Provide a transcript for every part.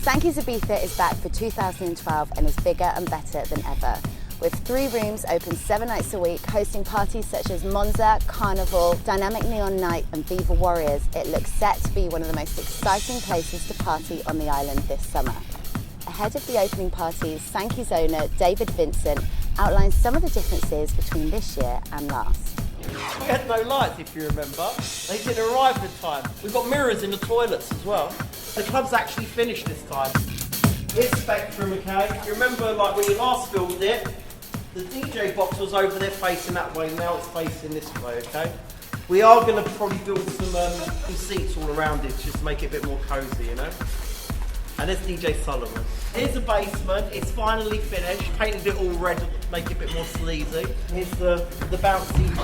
Sankeys Ibiza is back for 2012 and is bigger and better than ever. With 3 rooms open 7 nights a week, hosting parties such as Monza, Carnival, Diynamic Neon Night and Viva Warriors, it looks set to be one of the most exciting places to party on the island this summer. Ahead of the opening parties, Sankeys owner David Vincent outlines some of the differences between this year and last. We had no lights, if you remember. They didn't arrive in time. We've got mirrors in the toilets as well. The club's actually finished this time. Here's Spectrum, okay? You remember, like, when you last filmed it, the DJ box was over there facing that way, now it's facing this way, okay? We are going to probably build some seats all around it, just to make it a bit more cosy, you know? And there's DJ Solomun. Here's the basement, it's finally finished. Painted it all red, make it a bit more sleazy. Here's the bouncy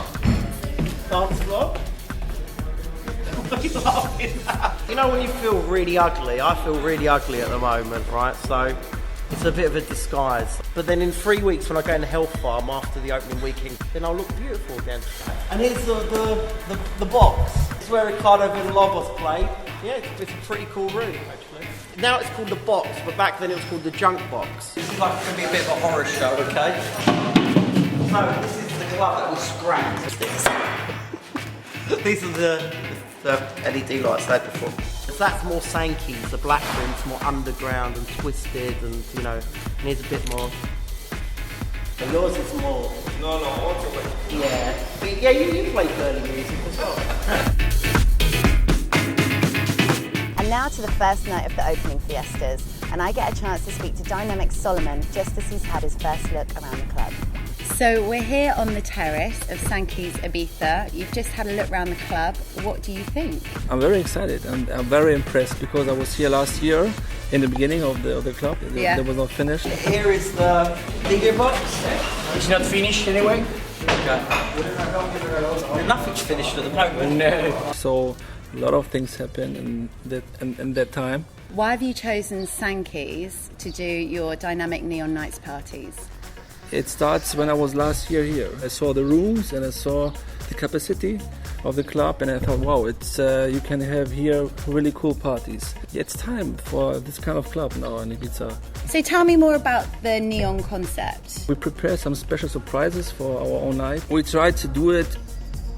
dance floor. What are you laughing at? You know when you feel really ugly? I feel really ugly at the moment, right? So it's a bit of a disguise. But then in 3 weeks when I go in the health farm after the opening weekend, then I'll look beautiful again. And here's the box. It's where Ricardo Villalobos played. Yeah, it's a pretty cool room, actually. Now it's called the box, but back then it was called the junk box. This is like going to be a bit of a horror show, okay? So this is the club that was scrapped. These are the LED lights they had before. So that's more Sankeys, the black room's more underground and twisted and, you know, needs a bit more. And yours is more... No, yeah. But yeah, you play girly music as well. And now to the first night of the opening fiestas, and I get a chance to speak to Diynamic's Solomun just as he's had his first look around the club. So we're here on the terrace of Sankeys Ibiza. You've just had a look around the club. What do you think? I'm very excited and I'm very impressed because I was here last year in the beginning of the club. Yeah. It was not finished. Here is the DJ box. It's not finished anyway? Nothing's finished at the moment. No. So a lot of things happen in that time. Why have you chosen Sankeys to do your Diynamic Neon Nights parties? It starts when I was last year here. I saw the rooms and I saw the capacity of the club and I thought, wow, it's you can have here really cool parties. It's time for this kind of club now in Ibiza. So tell me more about the neon concept. We prepare some special surprises for our own night. We try to do it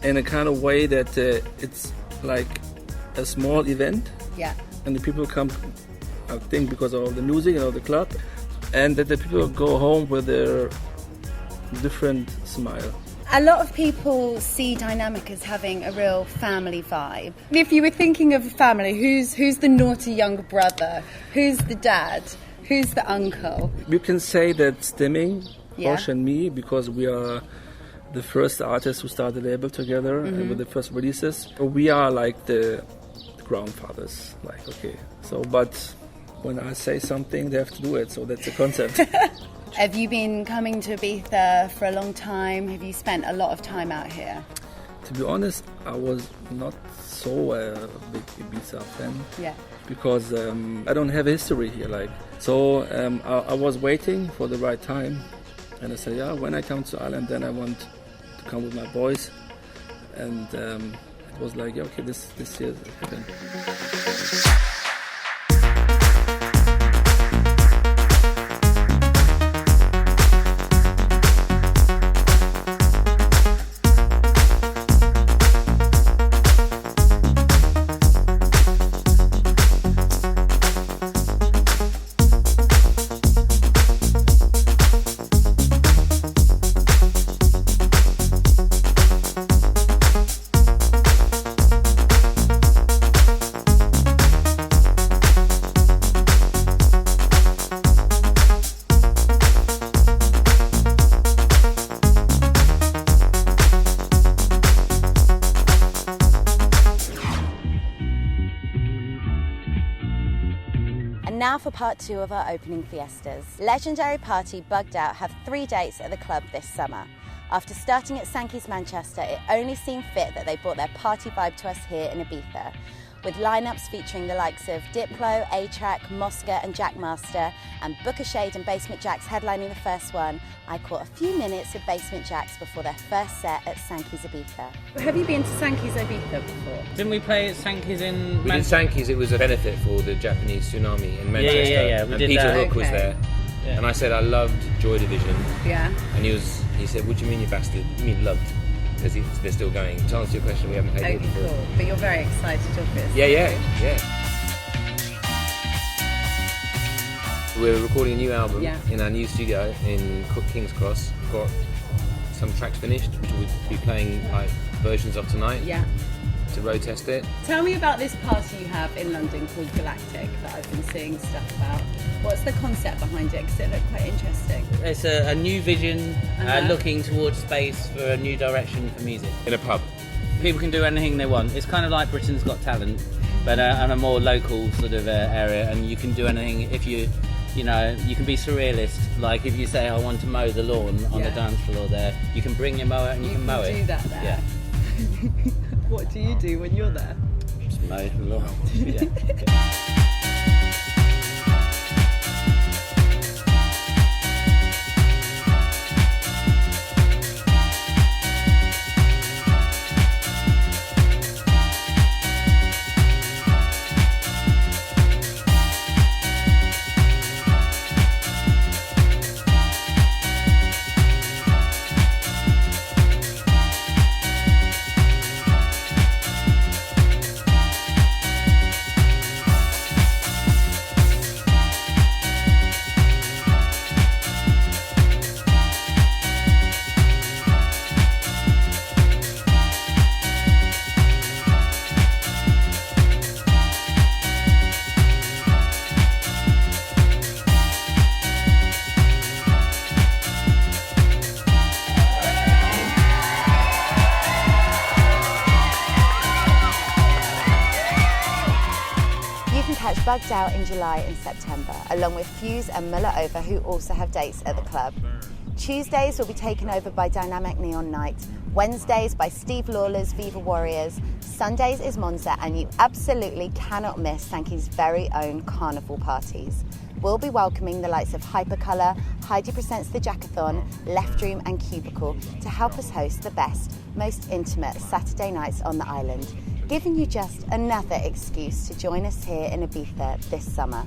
in a kind of way that it's like a small event. Yeah. And the people come, I think, because of the music and of the club. And that the people go home with their different smile. A lot of people see Diynamic as having a real family vibe. If you were thinking of a family, who's the naughty younger brother? Who's the dad? Who's the uncle? You can say that Stimming, Yeah. h.o.s.h. and me, because we are the first artists who started the label together and with the first releases. We are like the grandfathers. Like, okay. So, but when I say something, they have to do it. So that's the concept. Have you been coming to Ibiza for a long time? Have you spent a lot of time out here? To be honest, I was not so a big Ibiza fan. Yeah. Because I don't have a history here. So I was waiting for the right time. And I said, yeah, when I come to Ireland, then I want to come with my boys. And it was like, yeah, okay, this year is happening. Now for part 2 of our opening fiestas. Legendary party Bugged Out have 3 dates at the club this summer. After starting at Sankeys Manchester, it only seemed fit that they brought their party vibe to us here in Ibiza. with lineups featuring the likes of Diplo, A-Track, Mosca and Jackmaster, and h.o.s.h and Basement Jaxx headlining the first one. I caught a few minutes of Basement Jaxx before their first set at Sankeys Ibiza. Have you been to Sankeys Ibiza before? Didn't we play at Sankeys in We did Sankeys, it was a benefit for the Japanese tsunami in Manchester. Yeah. And Peter Hook was there. Yeah. And I said I loved Joy Division. Yeah. And he said, what do you mean you bastard? You mean loved? Because they're still going. To answer your question, we haven't played it before. Cool. But you're very excited, obviously. Yeah. We're recording a new album in our new studio in King's Cross. Got some tracks finished, which we'll be playing like versions of tonight. Yeah. To road test it. Tell me about this party you have in London called Galactic that I've been seeing stuff about. What's the concept behind it? Because it looked quite interesting. It's a new vision, looking towards space for a new direction for music. In a pub. People can do anything they want. It's kind of like Britain's Got Talent, but on a more local sort of area, and you can do anything if you can be surrealist. Like if you say, I want to mow the lawn on the dance floor there, you can bring your mower and you can mow it. You can do that there. Yeah. What do you do when you're there? Just mow the lawn. Yeah. Catch Bugged Out in July and September, along with Fuse and Muller Over, who also have dates at the club. Tuesdays will be taken over by Diynamic Neon Night, Wednesdays by Steve Lawler's Viva Warriors, Sundays is Monza, and you absolutely cannot miss Sankeys' very own carnival parties. We'll be welcoming the likes of Hypercolour, Heidi Presents the Jackathon, Left Room and Cubicle to help us host the best, most intimate Saturday nights on the island, giving you just another excuse to join us here in Ibiza this summer.